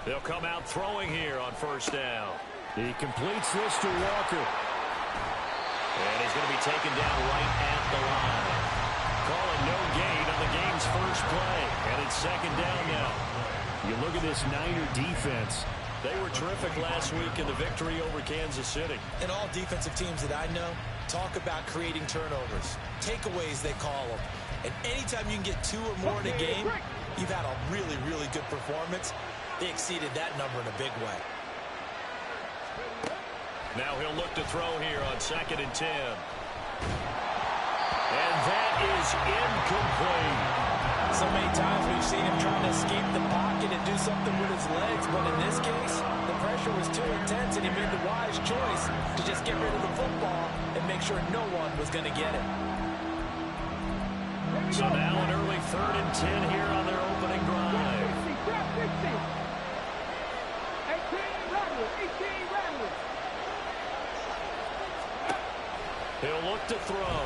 They'll come out throwing here on first down. He completes this to Walker. And he's going to be taken down right at the line. Call it no gain on the game's first play. And it's second down now. You look at this Niner defense. They were terrific last week in the victory over Kansas City. And all defensive teams that I know talk about creating turnovers. Takeaways, they call them. And anytime you can get 2 or more in a game, you've had a really, really good performance. They exceeded that number in a big way. Now he'll look to throw here on 2nd and 10. And that is incomplete. So many times we've seen him trying to escape the pocket and do something with his legs, but in this case, the pressure was too intense and he made the wise choice to just get rid of the football and make sure no one was going to get it. So now an early 3rd and 10 here on their opening drive. He'll look to throw.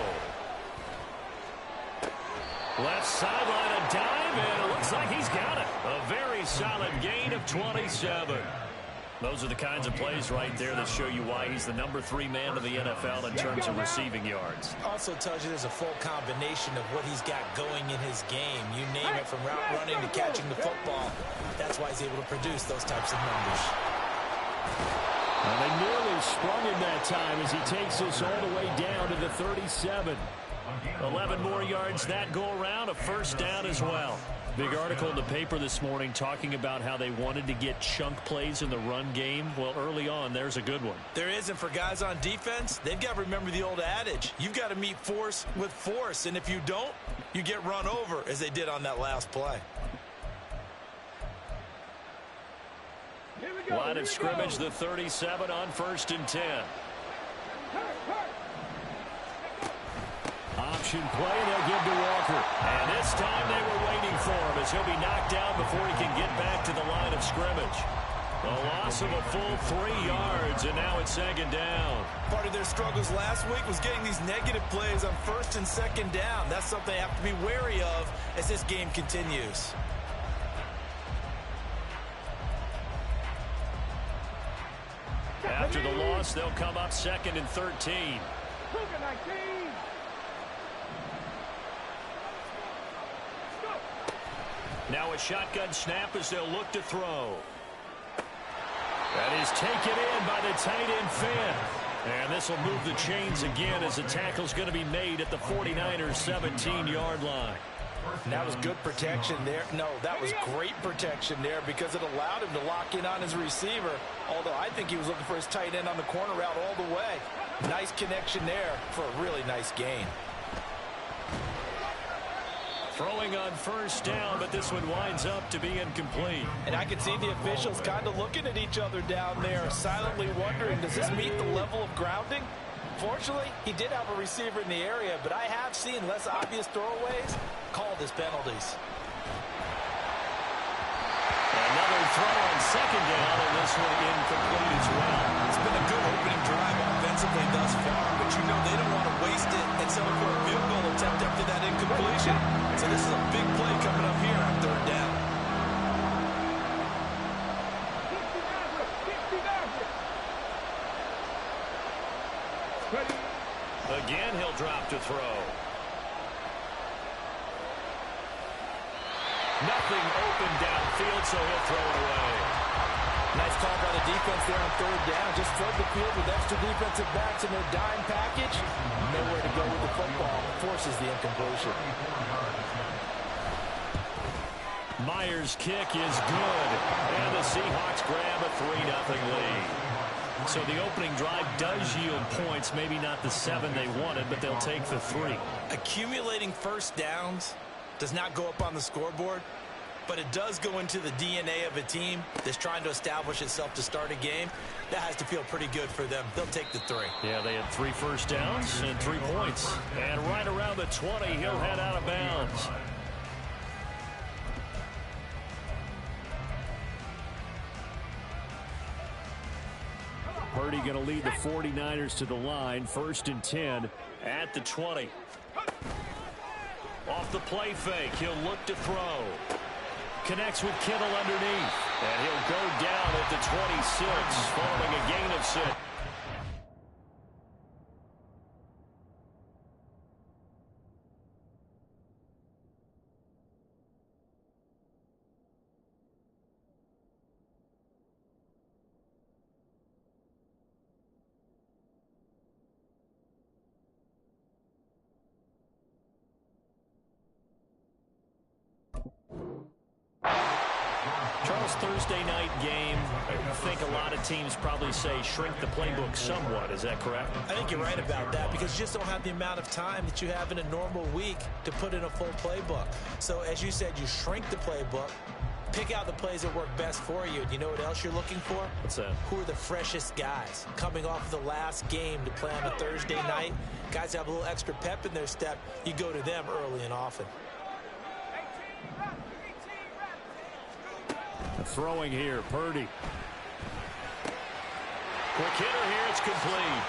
Left sideline, a dive, and it looks like he's got it. A very solid gain of 27. Those are the kinds of plays right there that show you why he's the number 3 man in the NFL in terms of receiving yards. Also tells you there's a full combination of what he's got going in his game. You name it, from route running to catching the football. That's why he's able to produce those types of numbers. And they nearly sprung him that time as he takes us all the way down to the 37. 11 more yards that go around, a first down as well. Big article in the paper this morning talking about how they wanted to get chunk plays in the run game. Well, early on, there's a good one. There is, and for guys on defense, they've got to remember the old adage. You've got to meet force with force, and if you don't, you get run over, as they did on that last play. Line of scrimmage, the 37 on 1st and 10. Option play, they'll give to Walker. And this time they were waiting for him as he'll be knocked down before he can get back to the line of scrimmage. A loss of a full 3 yards, and now it's 2nd down. Part of their struggles last week was getting these negative plays on 1st and 2nd down. That's something they have to be wary of as this game continues. After the loss, they'll come up 2nd and 13. Now a shotgun snap as they'll look to throw. That is taken in by the tight end Finn. And this will move the chains again as the tackle's going to be made at the 49ers 17-yard line. And that was good protection there. No, that was great protection there because it allowed him to lock in on his receiver. Although I think he was looking for his tight end on the corner route all the way. Nice connection there for a really nice gain. Throwing on first down, but this one winds up to be incomplete. And I can see the officials kind of looking at each other down there, silently wondering, does this meet the level of grounding? Fortunately, he did have a receiver in the area, but I have seen less obvious throwaways called as penalties. Another throw on 2nd down, and this one incomplete as well. It's been a good opening drive offensively thus far, but you know they don't want to waste it and settle for a field goal attempt after that incompletion. So this is a big play coming up here on 3rd down. Again, he'll drop to throw. Nothing open downfield, so he'll throw it away. Nice call by the defense there on 3rd down. Just flood the field with extra defensive backs in their dime package. Nowhere to go with the football. Forces the incompletion. Myers' kick is good. And the Seahawks grab a 3-0 lead. So the opening drive does yield points. Maybe not the 7 they wanted, but they'll take the 3. Accumulating first downs does not go up on the scoreboard, but it does go into the DNA of a team that's trying to establish itself to start a game. That has to feel pretty good for them. They'll take the 3. Yeah, they had 3 first downs and 3 points. And right around the 20, he'll head out of bounds. Purdy going to lead the 49ers to the line. 1st and 10 at the 20. Off the play fake, he'll look to throw. Connects with Kittle underneath. And he'll go down at the 26 following a gain of 6. Charles, Thursday night game, I think a lot of teams probably say shrink the playbook somewhat. Is that correct? I think you're right about that because you just don't have the amount of time that you have in a normal week to put in a full playbook. So as you said, you shrink the playbook, pick out the plays that work best for you. And you know what else you're looking for? What's that? Who are the freshest guys coming off of the last game to play on a Thursday night? Guys have a little extra pep in their step. You go to them early and often. Throwing here, Purdy. Quick hitter here, it's complete.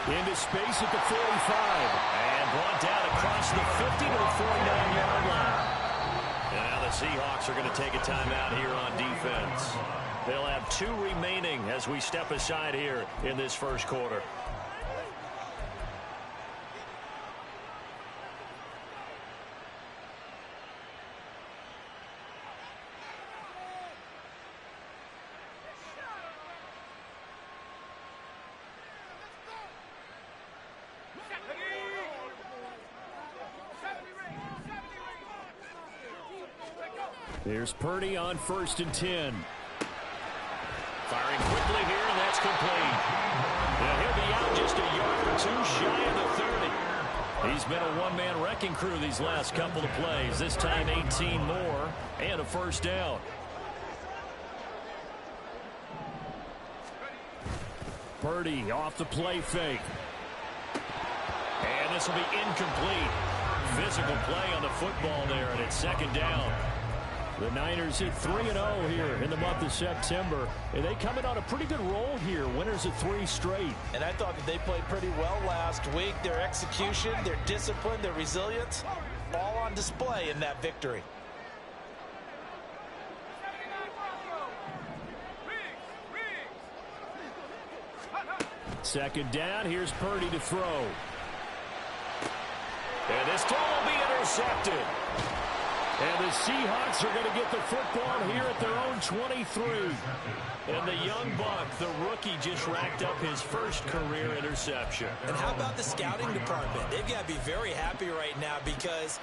Into space at the 45. And brought down across the 50 to the 49-yard line. And now the Seahawks are going to take a timeout here on defense. They'll have 2 remaining as we step aside here in this first quarter. Here's Purdy on 1st and 10. Firing quickly here, and that's complete. Now he'll be out just a yard or 2 shy of the 30. He's been a one-man wrecking crew these last couple of plays. This time 18 more and a first down. Purdy off the play fake. And this will be incomplete. Physical play on the football there, and it's 2nd down. The Niners hit 3-0 here in the month of September. And they come in on a pretty good roll here. Winners of 3 straight. And I thought that they played pretty well last week. Their execution, their discipline, their resilience, all on display in that victory. Second down, here's Purdy to throw. And this throw will be intercepted. And the Seahawks are going to get the football here at their own 23. And the young buck, the rookie, just racked up his first career interception. And how about the scouting department? They've got to be very happy right now because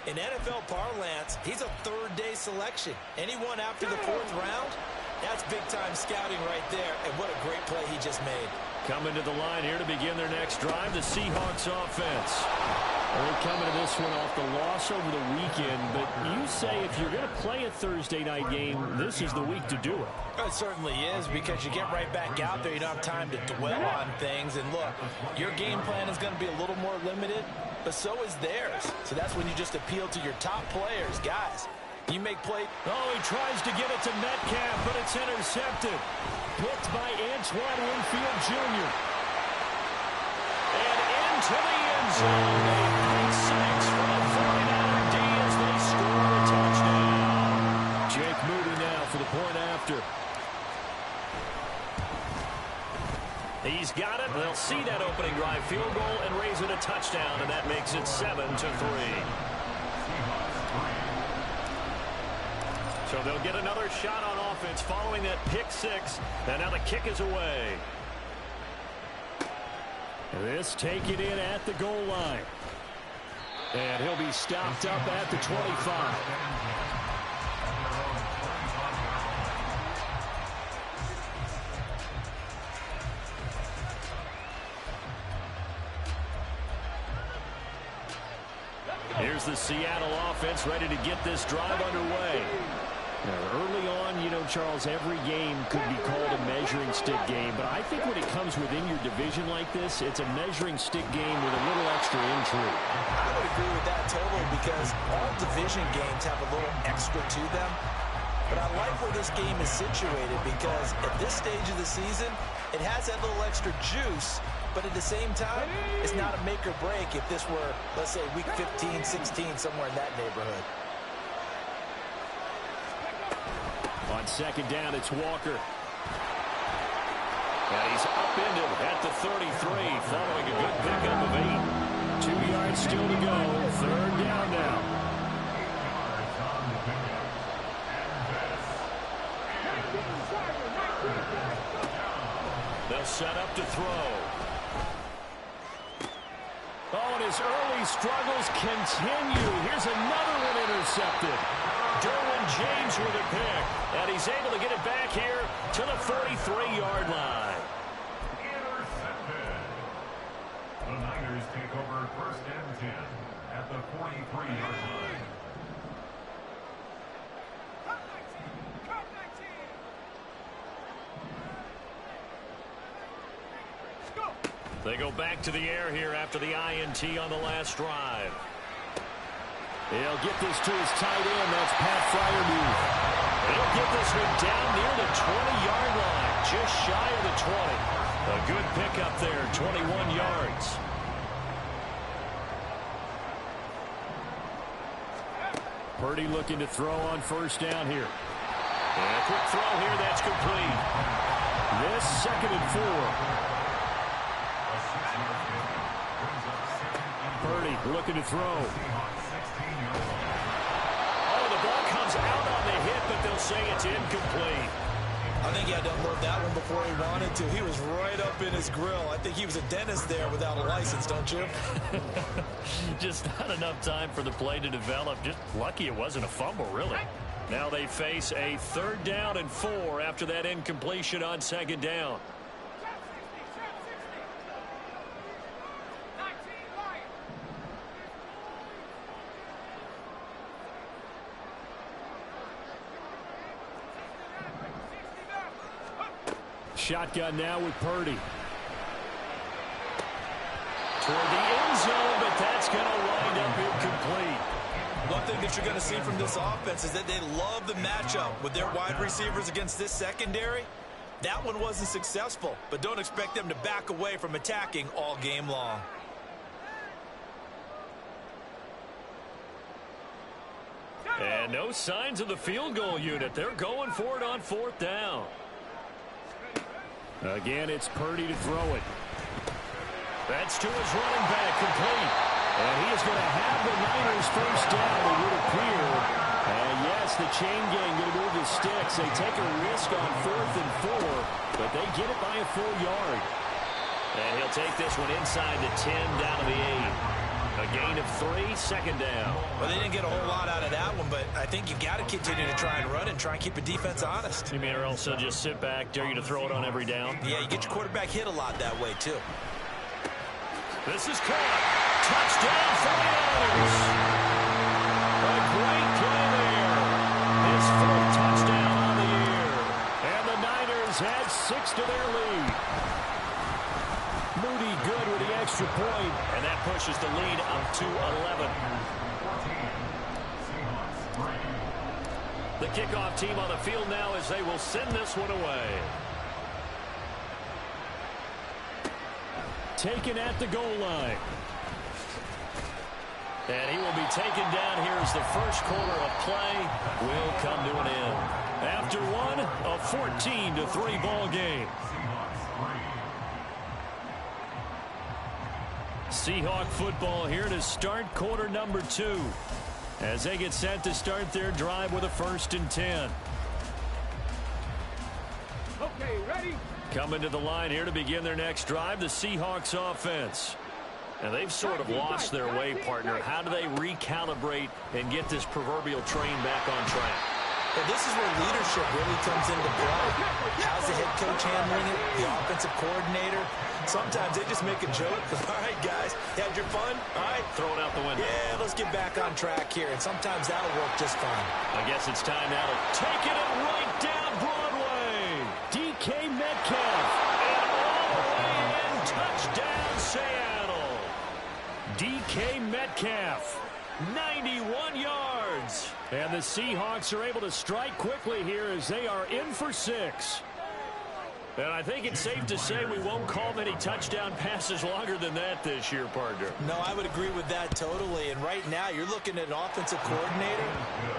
in NFL parlance, he's a 3rd-day selection. Anyone after the 4th round, that's big-time scouting right there. And what a great play he just made. Coming to the line here to begin their next drive, the Seahawks offense. They're coming to this one off the loss over the weekend, but you say if you're going to play a Thursday night game, this is the week to do it. It certainly is because you get right back out there. You don't have time to dwell on things. And look, your game plan is going to be a little more limited, but so is theirs. So that's when you just appeal to your top players. Guys, you make play. Oh, he tries to get it to Metcalf, but it's intercepted. Picked by Antoine Winfield Jr. And into the end zone. 6 from the 49er D as they score a touchdown. Jake Moody now for the point after. He's got it. They'll see that opening drive field goal and raise it a touchdown, and that makes it 7-3. So they'll get another shot on offense following that pick 6, and now the kick is away. This take it in at the goal line. And he'll be stopped up at the 25. Here's the Seattle offense ready to get this drive underway. Now, early on, you know, Charles, every game could be called a measuring stick game, but I think when it comes within your division like this, it's a measuring stick game with a little extra intrigue. I would agree with that totally because all division games have a little extra to them. But I like where this game is situated because at this stage of the season, it has that little extra juice But at the same time, it's not a make or break if this were, let's say, week 15, 16, somewhere in that neighborhood. On second down, it's Walker. And he's upended at the 33, following a good pickup of 8. 2 yards still to go. Third down now. They'll set up to throw. Oh, and his early struggles continue. Here's another one intercepted. Derwin James with a pick. And he's able to get it back here to the 43-yard line. Intercepted. The Niners take over first and 10 at the 43-yard line. They go back to the air here after the INT on the last drive. He'll get this to his tight end. That's Pat Freiermuth. He'll get this one down near the 20-yard line, just shy of the 20. A good pickup there, 21 yards. Purdy looking to throw on first down here. And a quick throw here, that's complete. This 2nd and 4. Purdy looking to throw. Oh, the ball comes out on the hit, but they'll say it's incomplete. I think he had to unload that one before he wanted to. He was right up in his grill. I think he was a dentist there without a license, don't you? Just not enough time for the play to develop. Just lucky it wasn't a fumble, really. Now they face a 3rd down and 4 after that incompletion on 2nd down. Shotgun now with Purdy. Toward the end zone, but that's going to wind up incomplete. One thing that you're going to see from this offense is that they love the matchup with their wide receivers against this secondary. That one wasn't successful, but don't expect them to back away from attacking all game long. And no signs of the field goal unit. They're going for it on 4th down. Again, it's Purdy to throw it. That's to his running back, complete. And he is going to have the Niners first down, it would appear. And yes, the chain gang going to move the sticks. They take a risk on 4th and 4, but they get it by a full yard. And he'll take this one inside the 10, down to the 8. A gain of 3, 2nd down. Well, they didn't get a whole lot out of that one, but I think you've got to continue to try and run and try and keep the defense honest. You mean or else they'll just sit back, dare you to throw it on every down? Yeah, you get your quarterback hit a lot that way, too. This is caught. Touchdown 49ers. A great play there. His 4th touchdown on the year. And the Niners add 6 to their lead. Moody good with the extra point, and that pushes the lead up to 11. The kickoff team on the field now as they will send this one away. Taken at the goal line. And he will be taken down here as the first quarter of play will come to an end. After one, a 14-3 ball game. Seahawk football here to start quarter number 2 as they get set to start their drive with a 1st and 10. Okay, ready? Coming to the line here to begin their next drive, the Seahawks offense. And they've sort of lost their way, partner. How do they recalibrate and get this proverbial train back on track? Well, this is where leadership really comes into play. How's the head coach handling it? The offensive coordinator? Sometimes they just make a joke. All right, guys, you had your fun? All right. Throw it out the window. Yeah, let's get back on track here. And sometimes that'll work just fine. I guess it's time now to take it right down Broadway. DK Metcalf. And all the way in. Touchdown, Seattle. DK Metcalf. 91 yards. And the Seahawks are able to strike quickly here as they are in for 6. And I think it's safe to say we won't call many touchdown passes longer than that this year, partner. No, I would agree with that totally. And right now, you're looking at an offensive coordinator.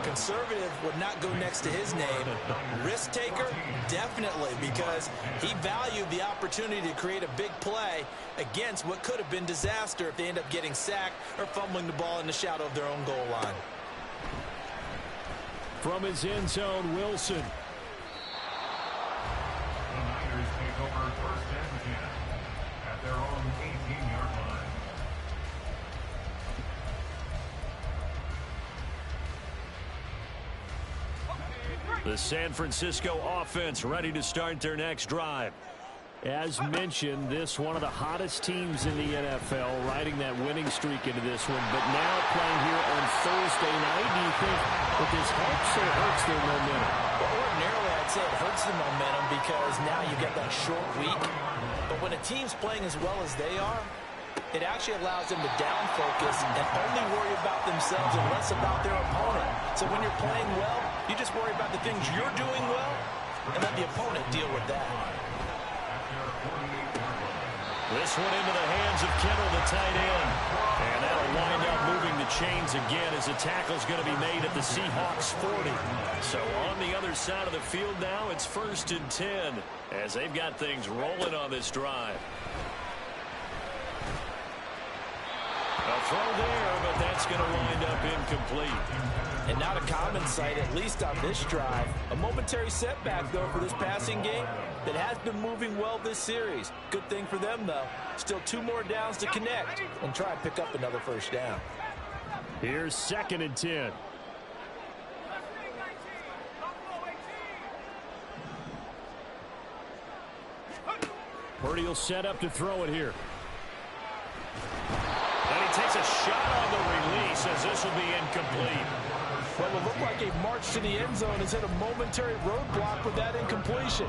Conservative would not go next to his name. Risk taker, definitely, because he valued the opportunity to create a big play against what could have been disaster if they end up getting sacked or fumbling the ball in the shadow of their own goal line. From his end zone, Wilson. The Niners take over first and 10 at their own 18-yard line. The San Francisco offense ready to start their next drive. As mentioned, this one of the hottest teams in the NFL, riding that winning streak into this one. But now playing here on Thursday night, do you think that this helps or hurts their momentum? Well, ordinarily, I'd say it hurts the momentum because now you get that short week. But when a team's playing as well as they are, it actually allows them to down focus and only worry about themselves and less about their opponent. So when you're playing well, you just worry about the things you're doing well and let the opponent deal with that. This one into the hands of Kittle, the tight end. And that'll wind up moving the chains again as the tackle's going to be made at the Seahawks 40. So on the other side of the field now, it's 1st and 10 as they've got things rolling on this drive. A throw there, but that's going to wind up incomplete. And not a common sight, at least on this drive. A momentary setback, though, for this passing game that has been moving well this series. Good thing for them, though. Still 2 more downs to connect and try and pick up another first down. Here's 2nd and 10. Purdy will set up to throw it here. And he takes a shot on the release as this will be incomplete. Well, it looked like a march to the end zone has hit a momentary roadblock with that incompletion.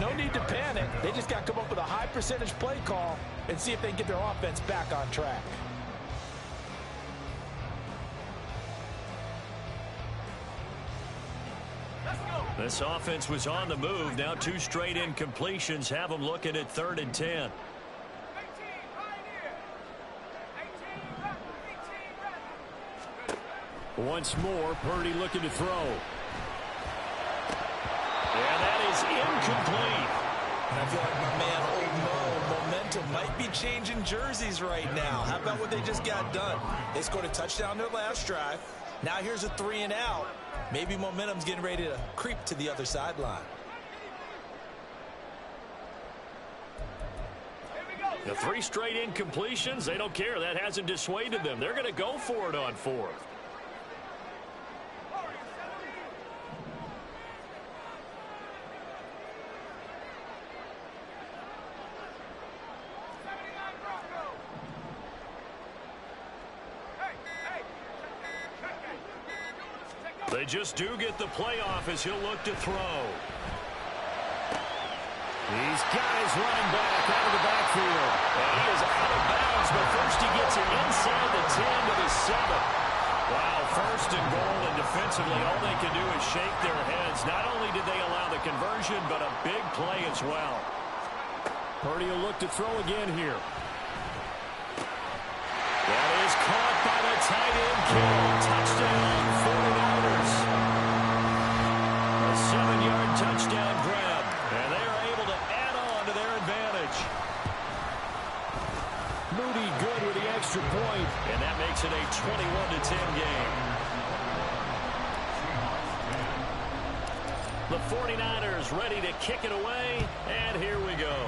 No need to panic. They just got to come up with a high percentage play call and see if they can get their offense back on track. This offense was on the move. Now 2 straight incompletions have them looking at 3rd and 10. Once more, Purdy looking to throw. And that is incomplete. And I feel like my man, Old Mo, momentum might be changing jerseys right now. How about what they just got done? They scored a touchdown their last drive. Now here's a 3 and out. Maybe momentum's getting ready to creep to the other sideline. The 3 straight incompletions, they don't care. That hasn't dissuaded them. They're going to go for it on 4th. They just do get the playoff as he'll look to throw. He's got his running back out of the backfield. And he is out of bounds, but first he gets it inside the 10 to the 7. Wow, 1st and goal, and defensively all they can do is shake their heads. Not only did they allow the conversion, but a big play as well. Purdy will look to throw again here. That is caught by the tight end, Kittle. Touchdown, 49ers. A 7-yard touchdown grab, and they are able to add on to their advantage. Moody good with the extra point, and that makes it a 21-10 game. The 49ers ready to kick it away, and here we go.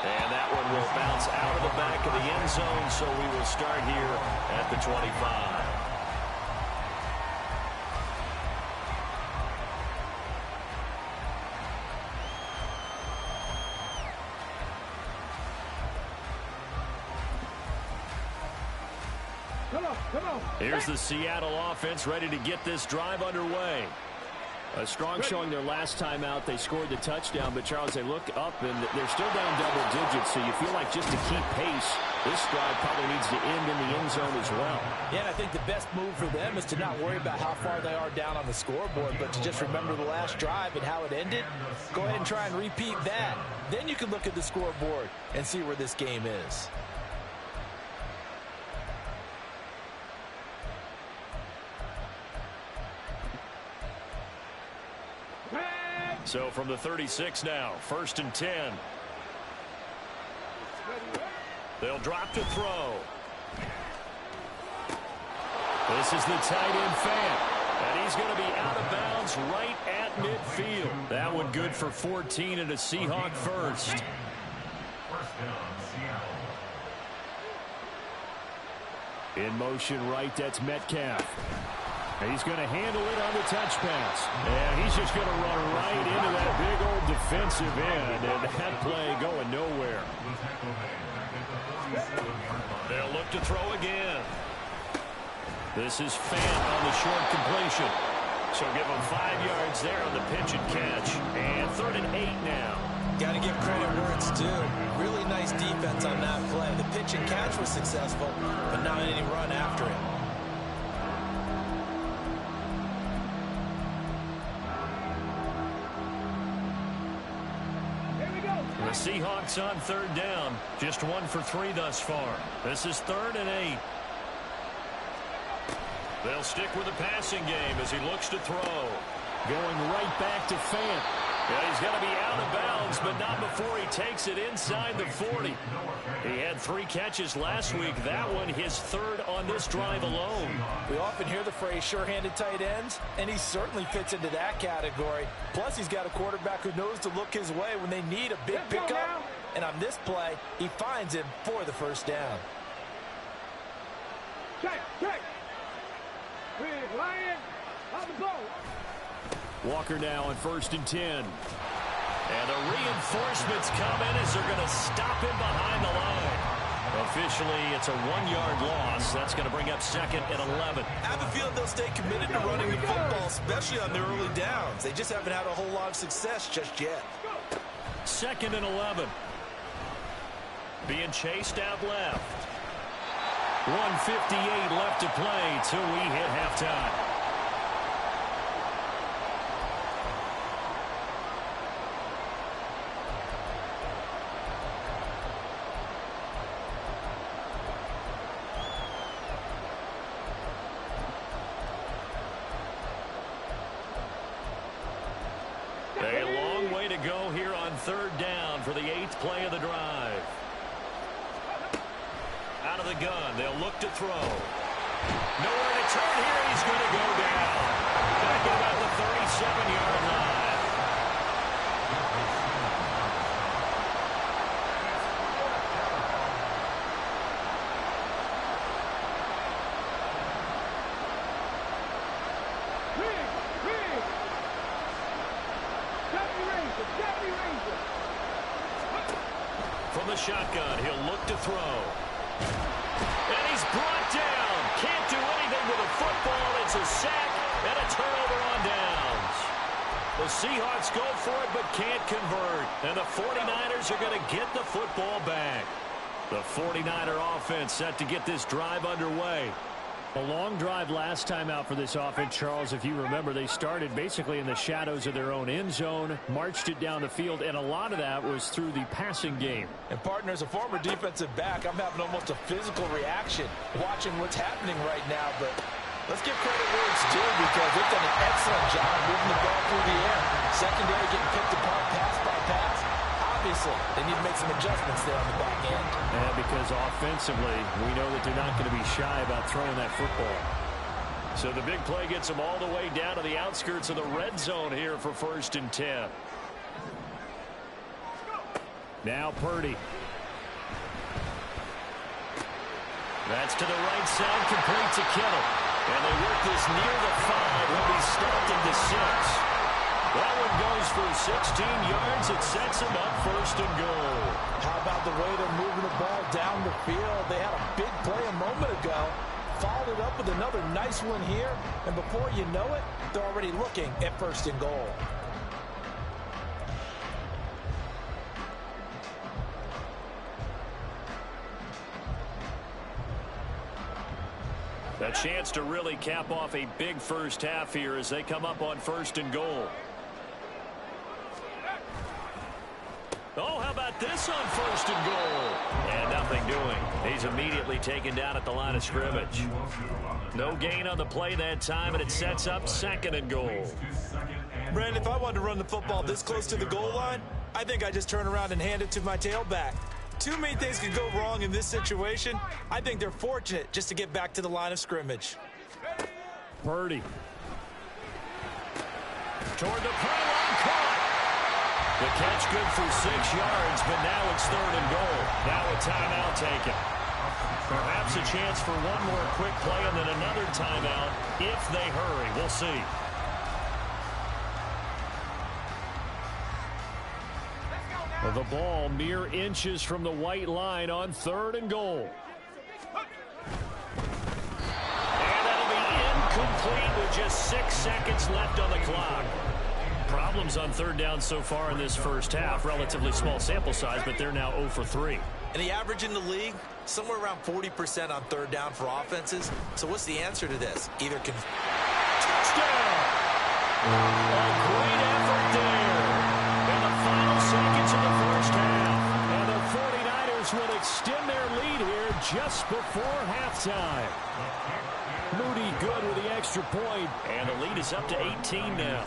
And that one will bounce out of the back of the end zone, so we will start here at the 25. Here's the Seattle offense ready to get this drive underway. A strong showing their last time out. They scored the touchdown, but Charles, they look up and they're still down double digits, so you feel like just to keep pace, this drive probably needs to end in the end zone as well. Yeah, and I think the best move for them is to not worry about how far they are down on the scoreboard, but to just remember the last drive and how it ended. Go ahead and try and repeat that. Then you can look at the scoreboard and see where this game is. So from the 36 now, 1st and 10. They'll drop to throw. This is the tight end Fant. And he's going to be out of bounds right at midfield. That one good for 14 and a Seahawk first. First down, Seattle. In motion right, that's Metcalf. He's going to handle it on the touch pass. And he's just going to run right into that big old defensive end. And that play going nowhere. They'll look to throw again. This is Fant on the short completion. So give him 5 yards there on the pitch and catch. And 3rd and 8 now. Got to give credit where it's due. Really nice defense on that play. The pitch and catch was successful, but not any run after it. The Seahawks on 3rd down. Just 1 for 3 thus far. This is 3rd and 8. They'll stick with the passing game as he looks to throw. Going right back to Fant. Yeah, he's going to be out of bounds, but not before he takes it inside the 40. He had 3 catches last week. That one his 3rd on this drive alone. We often hear the phrase sure-handed tight ends, and he certainly fits into that category. Plus, he's got a quarterback who knows to look his way when they need a big pickup. And on this play, he finds him for the first down. Check. Lion, on the ball. Walker now on 1st and 10. And the reinforcements come in as they're going to stop him behind the line. Officially, it's a 1-yard loss. That's going to bring up 2nd and 11. I have a feeling they'll stay committed to running the football, especially on their early downs. They just haven't had a whole lot of success just yet. 2nd and 11. Being chased out left. 1:58 left to play till we hit halftime. A long way to go here on 3rd down for the 8th play of the drive. Out of the gun, they'll look to throw. Nowhere to turn here, he's going to go down. Back at about the 37-yard line. From the shotgun, he'll look to throw. And he's brought down. Can't do anything with a football. It's a sack and a turnover on downs. The Seahawks go for it but can't convert. And the 49ers are going to get the football back. The 49er offense set to get this drive underway. A long drive last time out for this offense, Charles. If you remember, they started basically in the shadows of their own end zone, marched it down the field, and a lot of that was through the passing game. And, partner, as a former defensive back, I'm having almost a physical reaction watching what's happening right now. But let's give credit where it's due because they've done an excellent job moving the ball through the air. Secondary getting picked apart pass by pass. Obviously, they need to make some adjustments there on the back end. And because offensively, we know that they're not going to be shy about throwing that football. So the big play gets them all the way down to the outskirts of the red zone here for 1st and 10. Now Purdy. That's to the right side, complete to Kittle. And they work this near the 5. He'll be stopped into 6. That one goes for 16 yards. It sets him up 1st and goal. How about the way they're moving the ball down the field? They had a big play a moment ago. followed it up with another nice one here, and before you know it, they're already looking at 1st and goal. A chance to really cap off a big first half here as they come up on 1st and goal. Oh, how about this on 1st and goal? And nothing doing. He's immediately taken down at the line of scrimmage. No gain on the play that time, and it sets up 2nd and goal. Brandon, if I wanted to run the football this close to the goal line, I think I just turn around and hand it to my tailback. Too many things could go wrong in this situation. I think they're fortunate just to get back to the line of scrimmage. Purdy. Toward the play line, caught. The catch good for 6 yards, but now it's 3rd and goal. Now a timeout taken. Perhaps a chance for one more quick play and then another timeout if they hurry. We'll see. Well, the ball mere inches from the white line on 3rd and goal. And that'll be incomplete with just 6 seconds left on the clock. Problems on 3rd down so far in this first half. Relatively small sample size, but they're now 0 for 3. And the average in the league, somewhere around 40% on 3rd down for offenses. So what's the answer to this? Either can... Touchdown! A great effort there. In the final seconds of the first half. And the 49ers will extend their lead here just before halftime. Moody good with the extra point. And the lead is up to 18 now.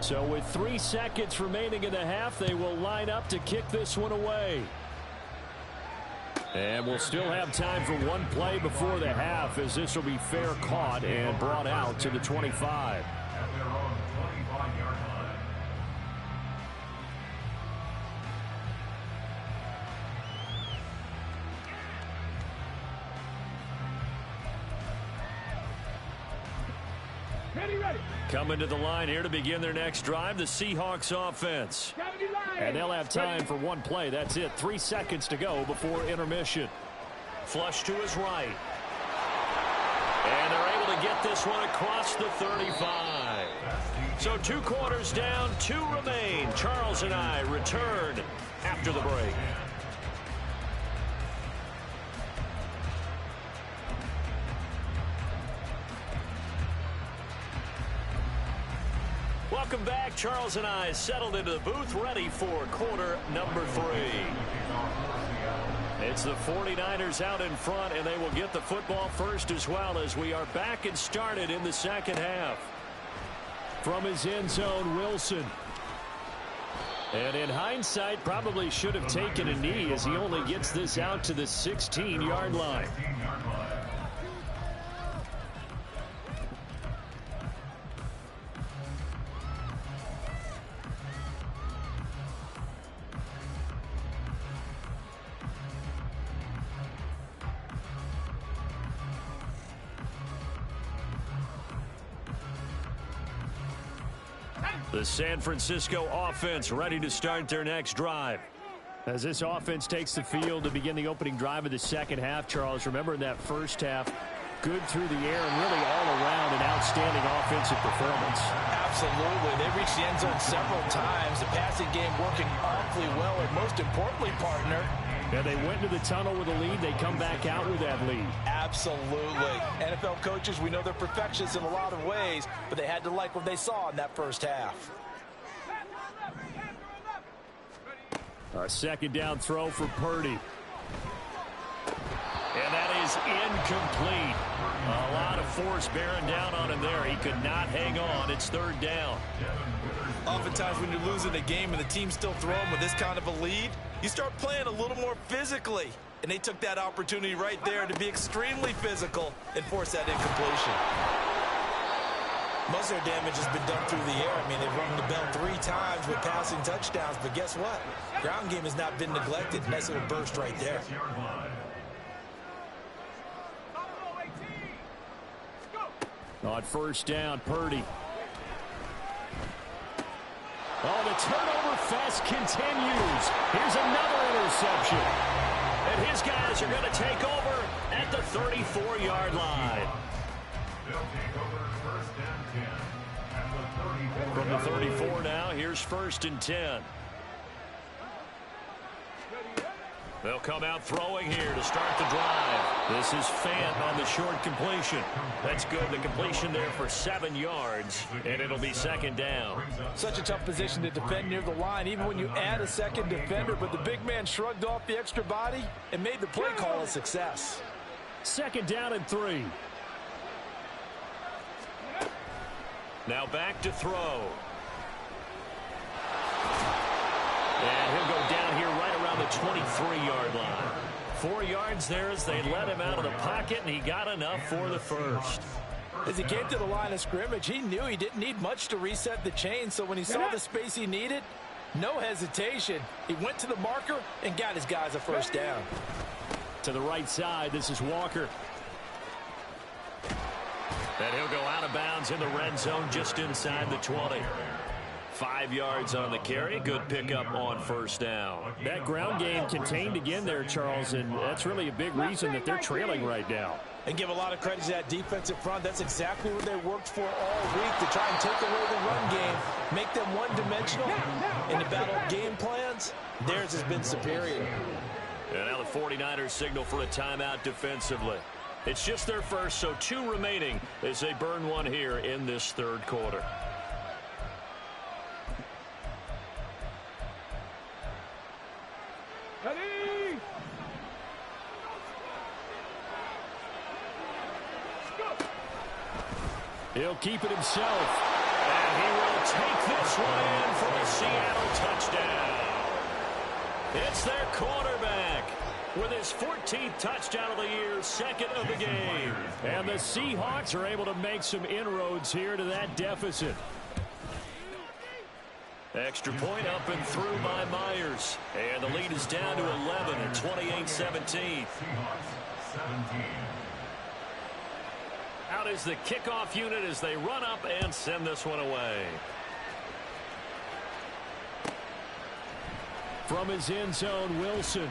So with 3 seconds remaining in the half, they will line up to kick this one away. And we'll still have time for one play before the half, as this will be fair caught and brought out to the 25. At their own 25-yard line. Coming to the line here to begin their next drive, the Seahawks offense. And they'll have time for one play. That's it. 3 seconds to go before intermission. Flush to his right. And they're able to get this one across the 35. So 2 quarters down, 2 remain. Charles and I return after the break. Welcome back. Charles and I settled into the booth, ready for quarter number 3. It's the 49ers out in front, and they will get the football first as well, as we are back and started in the second half. From his end zone, Wilson. And in hindsight, probably should have taken a knee, as he only gets this out to the 16-yard line. The San Francisco offense ready to start their next drive. As this offense takes the field to begin the opening drive of the second half, Charles, remember in that first half, good through the air and really all around an outstanding offensive performance. Absolutely. They reached the end zone several times. The passing game working awfully well, and most importantly, partner, yeah, they went to the tunnel with a lead. They come back out with that lead. Absolutely. NFL coaches, we know they're perfectionists in a lot of ways, but they had to like what they saw in that first half. A second down throw for Purdy. And that is incomplete. A lot of force bearing down on him there. He could not hang on. It's 3rd down. Oftentimes when you're losing a game and the team's still throwing with this kind of a lead, you start playing a little more physically. And they took that opportunity right there to be extremely physical and force that incompletion. Most of their damage has been done through the air. I mean, they've rung the bell 3 times with passing touchdowns, but guess what? Ground game has not been neglected. Nice little burst right there. On 1st down, Purdy. Oh, the turnover fest continues. Here's another interception. And His guys are going to take over at the 34-yard line. They'll take over first and 10 at the 34. From the 34 now, here's first and 10. They'll come out throwing here to start the drive. This is Fant on the short completion. That's good. The completion there for 7 yards, and it'll be second down. Such a tough position to defend near the line, even when you add a second defender, but the big man shrugged off the extra body and made the play call a success. Second down and 3. Now back to throw. And he'll go down here right around the 23-yard line. 4 yards there as they let him out of the pocket, and he got enough for the first. As he came to the line of scrimmage, he knew he didn't need much to reset the chain, so when he saw the space he needed, no hesitation. He went to the marker and got his guys a first down. To the right side, this is Walker. And he'll go out of bounds in the red zone just inside the 20. 5 yards on the carry. Good pickup on first down. That ground game contained again there, Charles, and that's really a big reason that they're trailing right now. And give a lot of credit to that defensive front. That's exactly what they worked for all week, to try and take away the run game, make them one-dimensional. In the battle of game plans, theirs has been superior. And now the 49ers signal for a timeout defensively. It's just their first, so 2 remaining as they burn one here in this third quarter. Ready? He'll keep it himself. And he will take this one in for a Seattle touchdown. It's their quarterback with his 14th touchdown of the year, second of the game. And the Seahawks are able to make some inroads here to that deficit. Extra point up and through by Myers. And the lead is down to 11 at 28-17. Seahawks 17. Out is the kickoff unit as they run up and send this one away. From his end zone, Wilson.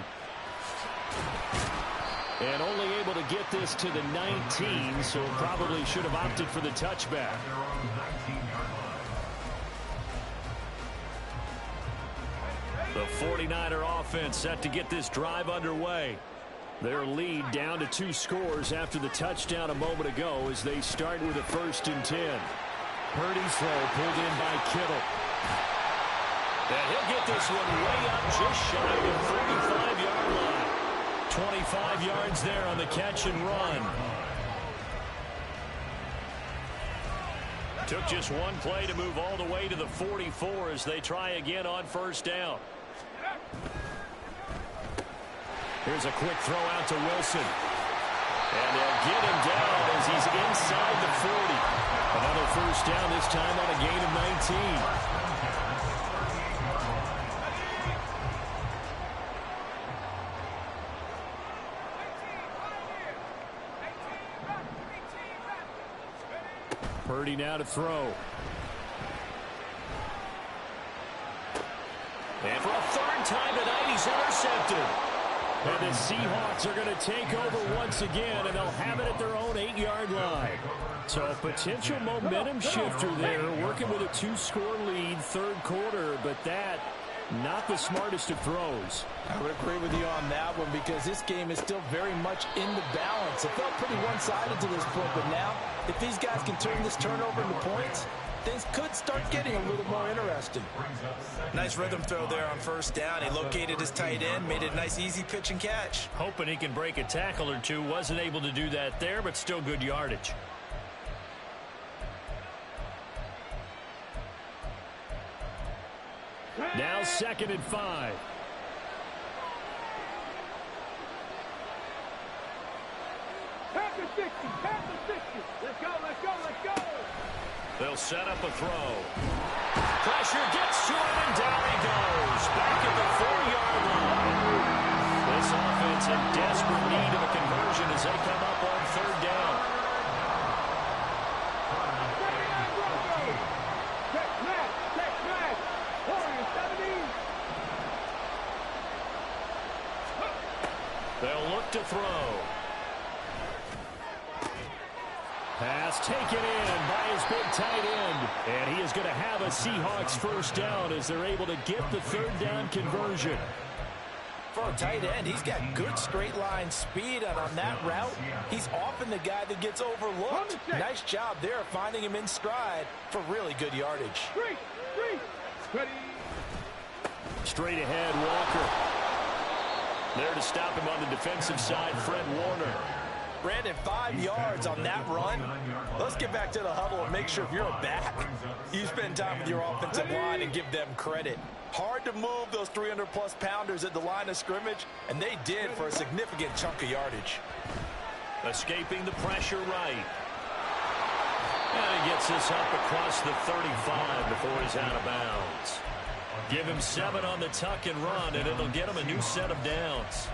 And only able to get this to the 19, so probably should have opted for the touchback. They're on the 19-yard line. The 49er offense set to get this drive underway. Their lead down to 2 scores after the touchdown a moment ago as they start with a 1st and 10. Purdy's throw pulled in by Kittle. And he'll get this one way up just shy of the 35-yard line. 25 yards there on the catch and run. Took just one play to move all the way to the 44 as they try again on first down. Here's a quick throw out to Wilson. And they'll get him down as he's inside the 40. Another first down, this time on a gain of 19. Purdy now to throw. And for a 3rd time tonight, he's intercepted. And the Seahawks are going to take over once again, and they'll have it at their own 8-yard line. So a potential momentum shifter there, working with a 2-score lead, 3rd quarter, but that, not the smartest of throws. I would agree with you on that one because this game is still very much in the balance. It felt pretty one-sided to this point, but now, if these guys can turn this turnover into points, things could start getting a little more interesting. Nice rhythm throw there on first down. He located his tight end, made it a nice easy pitch and catch. Hoping he can break a tackle or two. Wasn't able to do that there, but still good yardage. Now 2nd and 5. Pass the 60. Pass the 60. Let's go. Let's go. Let's go. They'll set up a throw. Pressure gets to him, and down he goes. Back at the 4-yard line. This offense in desperate need of a conversion as they come up on 3rd down. Check smash. Warriors 70. The look to throw. Pass taken in by his big tight end. And he is going to have a Seahawks first down as they're able to get the third down conversion. For a tight end, he's got good straight line speed, and on that route, he's often the guy that gets overlooked. Nice job there finding him in stride for really good yardage. Straight ahead, Walker. There to stop him on the defensive side, Fred Warner. Brandon, 5 yards on that run. Let's get back to the huddle and make sure if you're a back, you spend time with your offensive line and give them credit. Hard to move those 300-plus pounders at the line of scrimmage, and they did for a significant chunk of yardage. Escaping the pressure right. And he gets this up across the 35 before he's out of bounds. Give him 7 on the tuck and run, and it'll get him a new set of downs.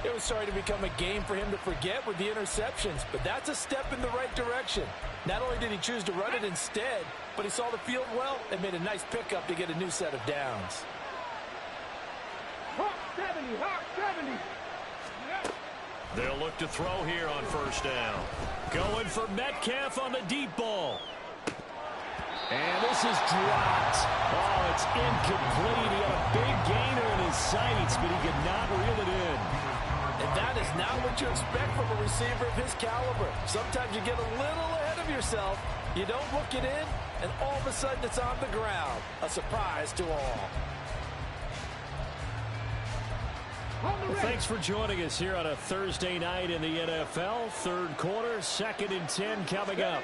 It was starting to become a game for him to forget with the interceptions, but that's a step in the right direction. Not only did he choose to run it instead, but he saw the field well and made a nice pickup to get a new set of downs. Hawk 70, Hawk 70. They'll look to throw here on first down. Going for Metcalf on the deep ball. And this is dropped. Oh, it's incomplete. He had a big gainer in his sights, but he could not reel it in. And that is not what you expect from a receiver of his caliber. Sometimes you get a little ahead of yourself. You don't look it in, and all of a sudden it's on the ground. A surprise to all. Well, thanks for joining us here on a Thursday night in the NFL. Third quarter, 2nd and 10 coming up.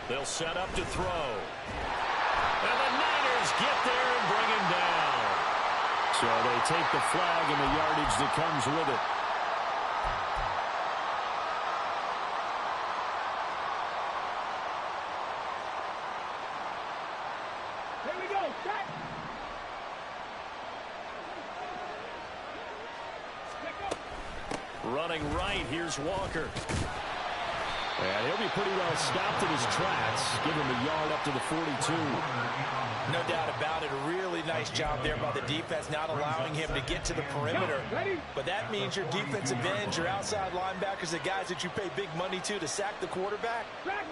They'll set up to throw. And the Niners get there and bring him down. So they take the flag and the yardage that comes with it. Here we go, set. Running right, here's Walker. And he'll be pretty well stopped in his tracks. Give him a yard up to the 42. No doubt about it. A really nice job there by the defense, not allowing him to get to the perimeter. But that means your defensive ends, your outside linebackers, the guys that you pay big money to sack the quarterback,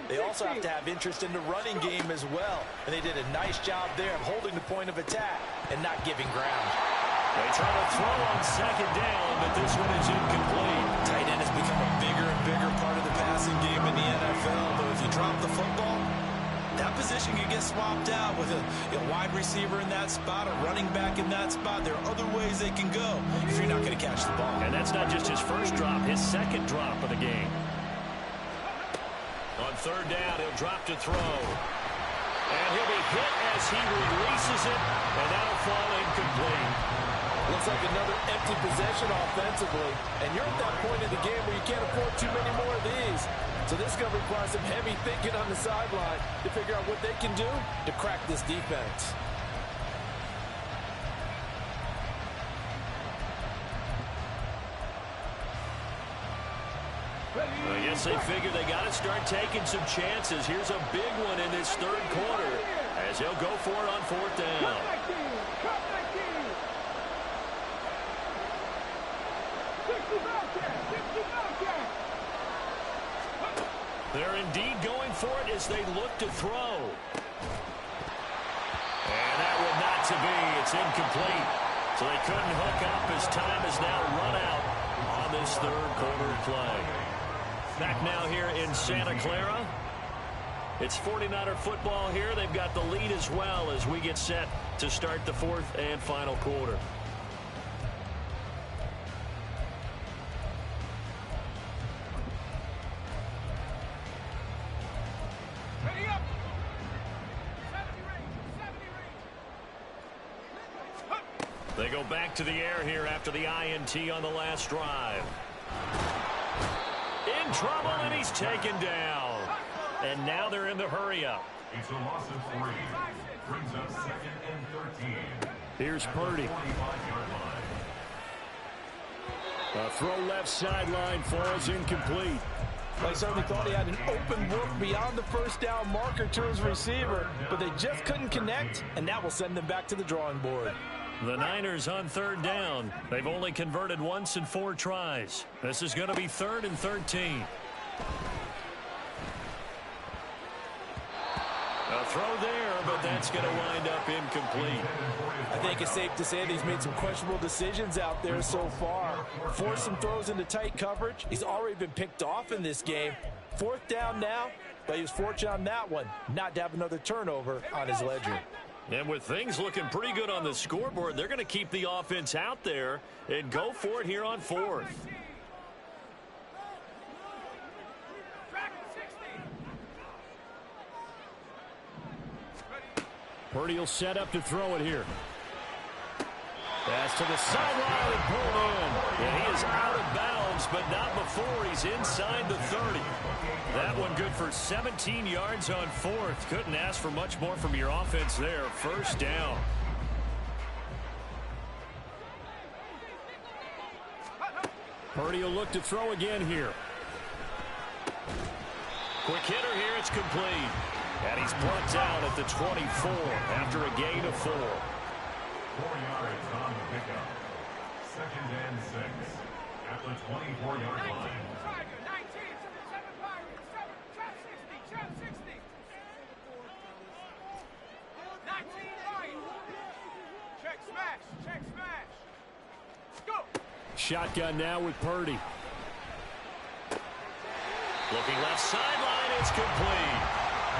they also have to have interest in the running game as well. And they did a nice job there of holding the point of attack and not giving ground. They try to throw on second down, but this one is incomplete. Tight end has become a bigger and bigger part of the passing game in the NFL. But if you drop the football, that position can get swapped out with a wide receiver in that spot, a running back in that spot. There are other ways they can go if you're not going to catch the ball. And that's not just his first drop, his second drop of the game. On third down, he'll drop to throw. And he'll be hit as he releases it, and that'll fall incomplete. Looks like another empty possession offensively. And you're at that point in the game where you can't afford too many more of these. So this is going to require some heavy thinking on the sideline to figure out what they can do to crack this defense. I guess they figure they got to start taking some chances. Here's a big one in this third quarter as he'll go for it on fourth down. They're indeed going for it as they look to throw. And that will not to be. It's incomplete. So they couldn't hook up as time is now run out on this third quarter play. Back now here in Santa Clara. It's 49er football here. They've got the lead as well as we get set to start the fourth and final quarter. They go back to the air here after the INT on the last drive. In trouble, and he's taken down. And now they're in the hurry-up. It's a loss of 3. Brings up 2nd and 13. Here's Purdy. A throw left sideline falls incomplete. They certainly thought he had an open look beyond the first down marker to his receiver, but they just couldn't connect, and that will send them back to the drawing board. The Niners on third down. They've only converted once in 4 tries. This is going to be 3rd and 13. A throw there, but that's going to wind up incomplete. I think it's safe to say that he's made some questionable decisions out there so far. Forced some throws into tight coverage. He's already been picked off in this game. 4th down now, but he was fortunate on that one not to have another turnover on his ledger. And with things looking pretty good on the scoreboard, they're going to keep the offense out there and go for it here on 4th. Purdy will set up to throw it here. Pass to the sideline and pulled in. And he is out of bounds, but not before he's inside the 30. That one good for 17 yards on 4th. Couldn't ask for much more from your offense there. 1st down. Purdy will look to throw again here. Quick hitter here. It's complete. And he's brought down at the 24 after a gain of 4. 4 yards on the pickup. 2nd and 6 at the 24-yard line. Check smash. Go. Shotgun now with Purdy. Looking left sideline. It's complete.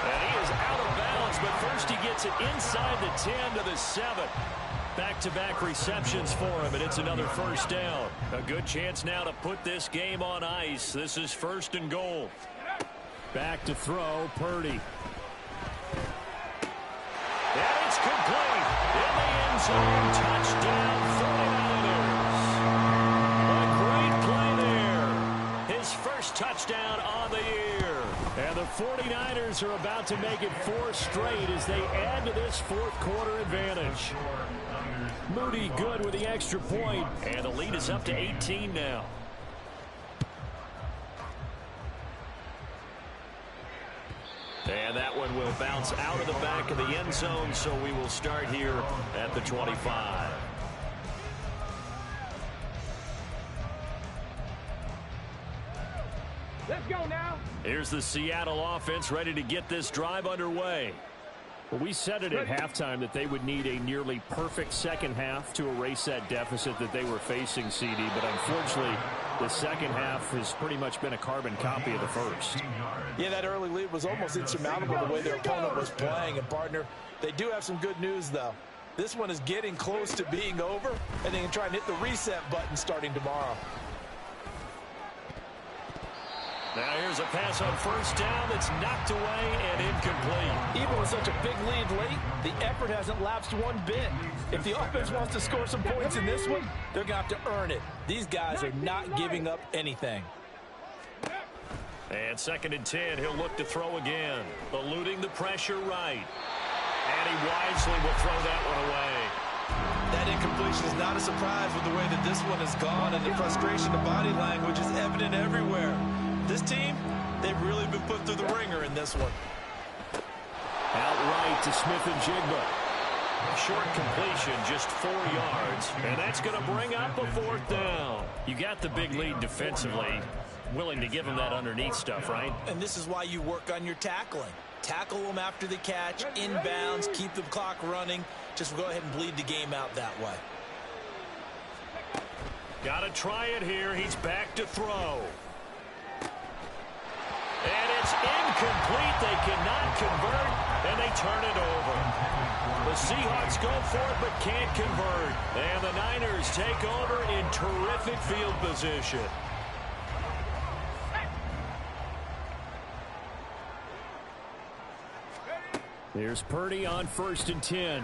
And he is out of bounds, but first he gets it inside the 10 to the 7. Back-to-back receptions for him, and it's another 1st down. A good chance now to put this game on ice. This is 1st and goal. Back to throw, Purdy. And it's complete. In the end zone, touchdown 49ers. A great play there. His first touchdown on the year. And the 49ers are about to make it 4 straight as they add to this 4th quarter advantage. Moody good with the extra point, and the lead is up to 18 now. And that one will bounce out of the back of the end zone, so we will start here at the 25. Let's go now. Here's the Seattle offense ready to get this drive underway. Well, we said it at halftime that they would need a nearly perfect second half to erase that deficit that they were facing, CD. But unfortunately, the second half has pretty much been a carbon copy of the first. Yeah, that early lead was almost insurmountable the way their opponent was playing. And, partner, they do have some good news, though. This one is getting close to being over, and they can try and hit the reset button starting tomorrow. Now here's a pass on 1st down that's knocked away and incomplete. Even with such a big lead late, the effort hasn't lapsed one bit. If the offense wants to score some points in this one, they're going to have to earn it. These guys are not giving up anything. And 2nd and 10, he'll look to throw again. Eluding the pressure right. And he wisely will throw that one away. That incompletion is not a surprise with the way that this one has gone, and the frustration of body language is evident everywhere. This team, they've really been put through the ringer in this one. Outright to Smith-Njigba. Short completion, just 4 yards. And that's going to bring up a 4th down. You got the big lead defensively. Willing to give them that underneath stuff, right? And this is why you work on your tackling. Tackle them after the catch, inbounds, keep the clock running. Just go ahead and bleed the game out that way. Got to try it here. He's back to throw. And it's incomplete. They cannot convert, and they turn it over. The Seahawks go for it, but can't convert. And the Niners take over in terrific field position. Here's Purdy on 1st and 10.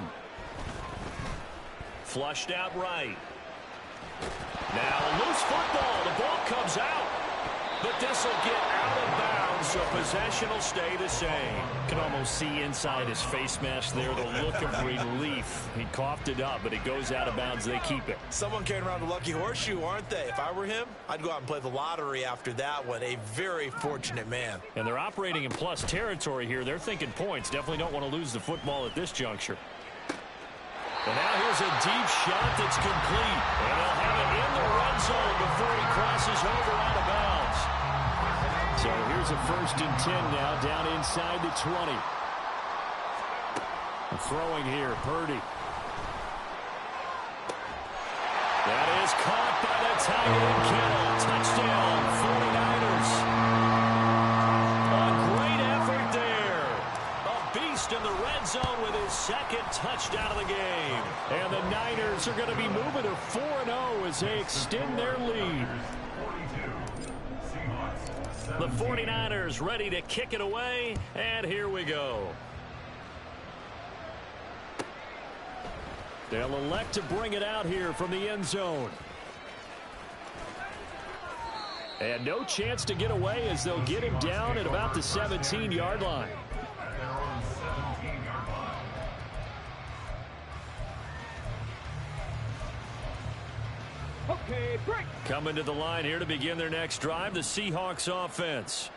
Flushed out right. Now loose football. The ball comes out. But this will get out of bounds, so possession will stay the same. Can almost see inside his face mask there the look of relief. He coughed it up, but it goes out of bounds. They keep it. Someone carrying around the lucky horseshoe, aren't they? If I were him, I'd go out and play the lottery after that one. A very fortunate man. And they're operating in plus territory here. They're thinking points. Definitely don't want to lose the football at this juncture. And now here's a deep shot that's complete. And he'll have it in the red zone before he crosses over out of bounds. So here's a 1st and 10 now, down inside the 20. Throwing here, Purdy. That is caught by the tight end, Kittle. Touchdown, 49ers. A great effort there. A beast in the red zone with his 2nd touchdown of the game. And the Niners are going to be moving to 4-0 as they extend their lead. The 49ers ready to kick it away, and here we go. They'll elect to bring it out here from the end zone. And no chance to get away as they'll get him down at about the 17-yard line. Okay, break. Coming to the line here to begin their next drive, the Seahawks offense.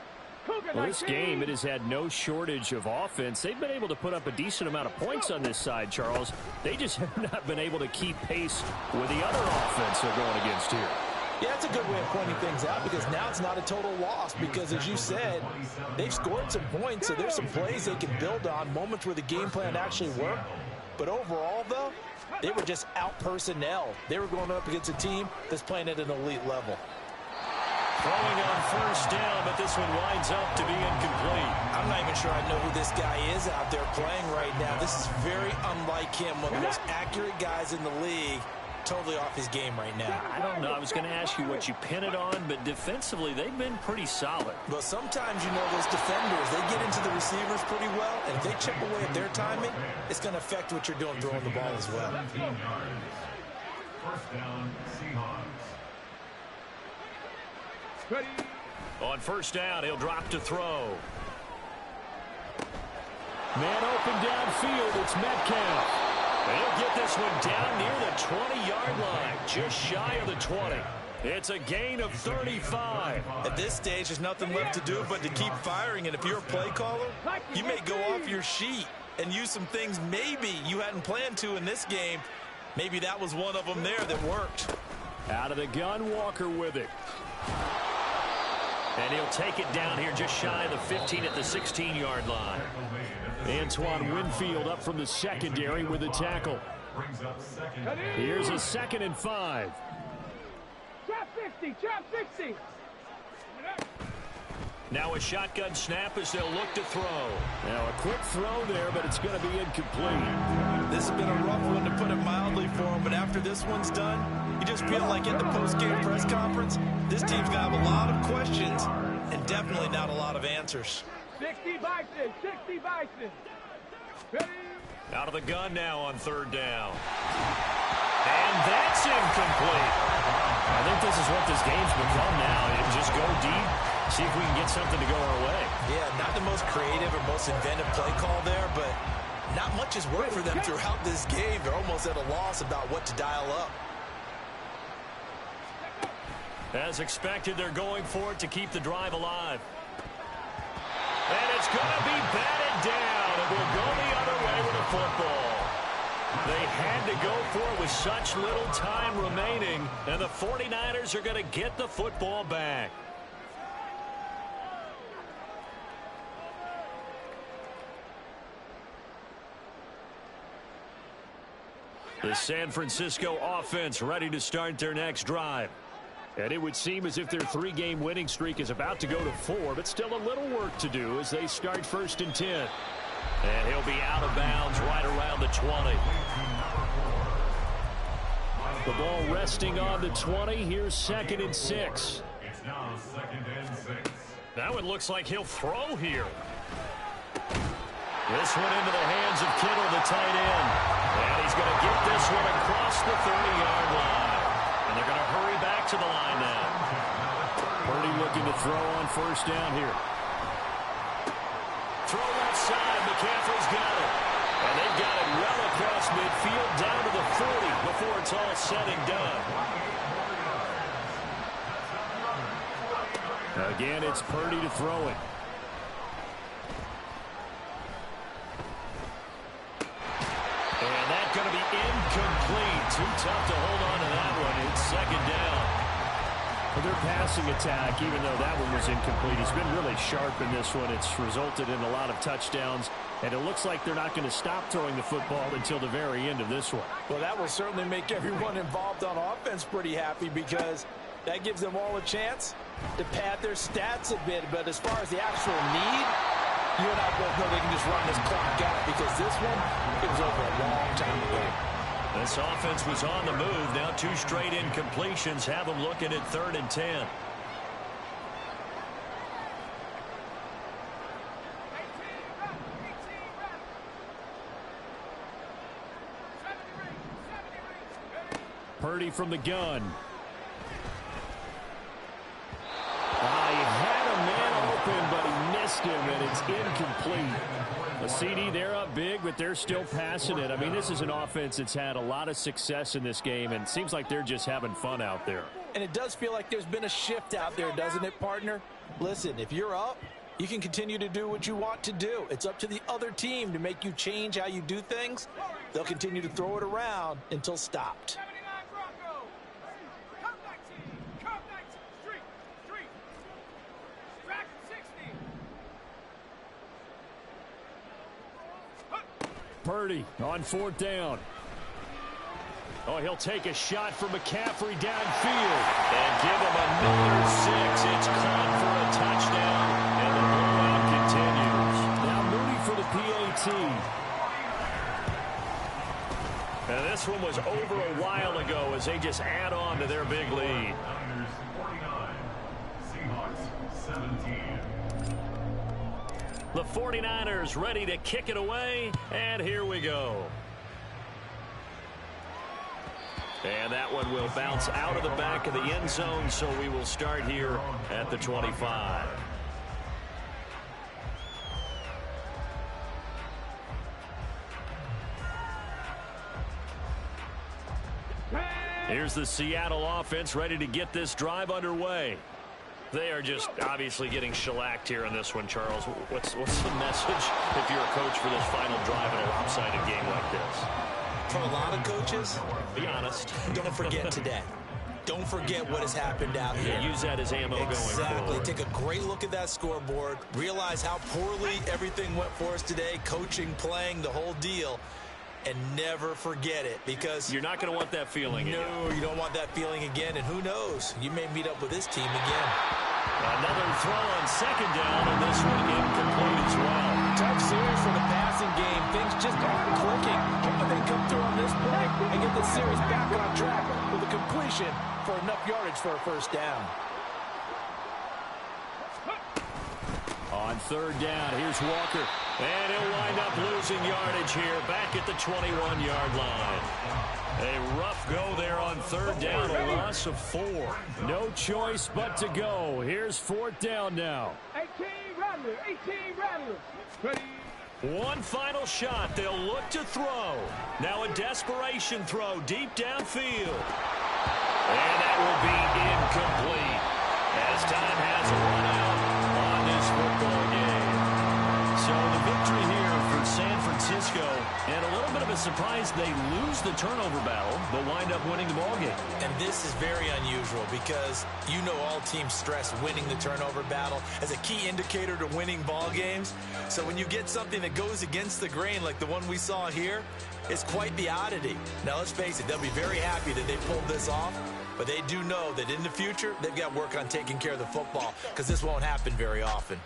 Well, this game, it has had no shortage of offense. They've been able to put up a decent amount of points on this side, Charles. They just have not been able to keep pace with the other offense they're going against here. Yeah, that's a good way of pointing things out because now it's not a total loss because, as you said, they've scored some points, so there's some plays they can build on, moments where the game plan actually worked. But overall, though, they were just out-personnel. They were going up against a team that's playing at an elite level. Throwing on 1st down, but this one winds up to be incomplete. I'm not even sure I know who this guy is out there playing right now. This is very unlike him, one of the most accurate guys in the league. Totally off his game right now. I don't know. I was going to ask you what you pin it on, but defensively, they've been pretty solid. But sometimes, you know, those defenders, they get into the receivers pretty well, and if they chip away at their timing, it's going to affect what you're doing throwing the ball as well. 1st down, Seahawks. Ready. On 1st down, he'll drop to throw. Man open downfield, it's Metcalf. He'll get this one down near the 20-yard line, just shy of the 20. It's a gain of 35. At this stage, there's nothing left to do but to keep firing, and if you're a play caller, you may go off your sheet and use some things maybe you hadn't planned to in this game. Maybe that was one of them there that worked. Out of the gun, Walker with it. And he'll take it down here just shy of the 15 at the 16-yard line. Antoine Winfield up from the secondary with a tackle. Here's a 2nd and 5. Trap 50, trap 50. Now a shotgun snap as they'll look to throw. Now a quick throw there, but it's going to be incomplete. This has been a rough one to put it mildly for him, but after this one's done, you just feel like at the post-game press conference, this team's going to have a lot of questions and definitely not a lot of answers. 60 Bison, 60 Bison. Ready. Out of the gun now on 3rd down. And that's incomplete. I think this is what this game's become now. Just go deep, see if we can get something to go our way. Yeah, not the most creative or most inventive play call there, but not much has worked for them throughout this game. They're almost at a loss about what to dial up. As expected, they're going for it to keep the drive alive. And it's going to be batted down, and we'll go the other way with the football. They had to go for it with such little time remaining, and the 49ers are going to get the football back. The San Francisco offense ready to start their next drive. And it would seem as if their 3-game winning streak is about to go to 4, but still a little work to do as they start 1st and 10. And he'll be out of bounds right around the 20. The ball resting on the 20. Here's 2nd and 6. It's now 2nd and 6. That one looks like he'll throw here. This one into the hands of Kittle, the tight end. And he's going to get this one across the 30-yard line. And they're going to hurry back to the line now. Purdy looking to throw on 1st down here. Throw left side. McCaffrey's got it. And they've got it well across midfield down to the 40 before it's all said and done. Again, it's Purdy to throw it. And that's going to be Too tough to hold on to that one. It's second down. Well, their passing attack, even though that one was incomplete, has been really sharp in this one. It's resulted in a lot of touchdowns, and it looks like they're not going to stop throwing the football until the very end of this one. Well, that will certainly make everyone involved on offense pretty happy because that gives them all a chance to pad their stats a bit. But as far as the actual need, you and I both know they can just run this clock out because this one, it was over a long time ago. This offense was on the move. Now 2 straight incompletions have them looking at 3rd and 10. Purdy from the gun. He had a man open, but he missed him, and it's incomplete. A CD, they're up big, but they're still passing it. I mean, this is an offense that's had a lot of success in this game, and it seems like they're just having fun out there. And it does feel like there's been a shift out there, doesn't it, partner? Listen, if you're up, you can continue to do what you want to do. It's up to the other team to make you change how you do things. They'll continue to throw it around until stopped. Purdy on 4th down. Oh, he'll take a shot from McCaffrey downfield. And give him another 6. It's caught for a touchdown, and the blowout continues. Now Mooney for the PAT. Now this one was over a while ago as they just add on to their big lead. Niners 49, Seahawks 17. The 49ers ready to kick it away, and here we go. And that one will bounce out of the back of the end zone, so we will start here at the 25. Here's the Seattle offense ready to get this drive underway. They are just obviously getting shellacked here in this one, Charles. What's the message if you're a coach for this final drive in a lopsided game like this? For a lot of coaches, Be honest. don't forget today. Don't forget what has happened out here. Use that as ammo going forward. Take a great look at that scoreboard. Realize how poorly everything went for us today. Coaching, playing, the whole deal. And never forget it, because You're not going to want that feeling again. no, you don't want that feeling again. And who knows? You may meet up with this team again. Another throw on 2nd down, and this one incomplete as well. Tough series for the passing game. Things just aren't clicking. Can they come through on this play and get the series back on track with a completion for enough yardage for a 1st down? On 3rd down, here's Walker. And he'll wind up losing yardage here back at the 21-yard line. A rough go there on 3rd down, a loss of 4. No choice but to go. Here's 4th down now. 18 Rattlers. Ready. One final shot. They'll look to throw. Now a desperation throw deep downfield. And that will be incomplete as time has run out on this football game. So the victory here for San Francisco, and a little bit of a surprise, they lose the turnover battle, but wind up winning the ball game. And this is very unusual because you know all teams stress winning the turnover battle as a key indicator to winning ball games. So when you get something that goes against the grain like the one we saw here, it's quite the oddity. Now let's face it, they'll be very happy that they pulled this off, but they do know that in the future they've got work on taking care of the football because this won't happen very often.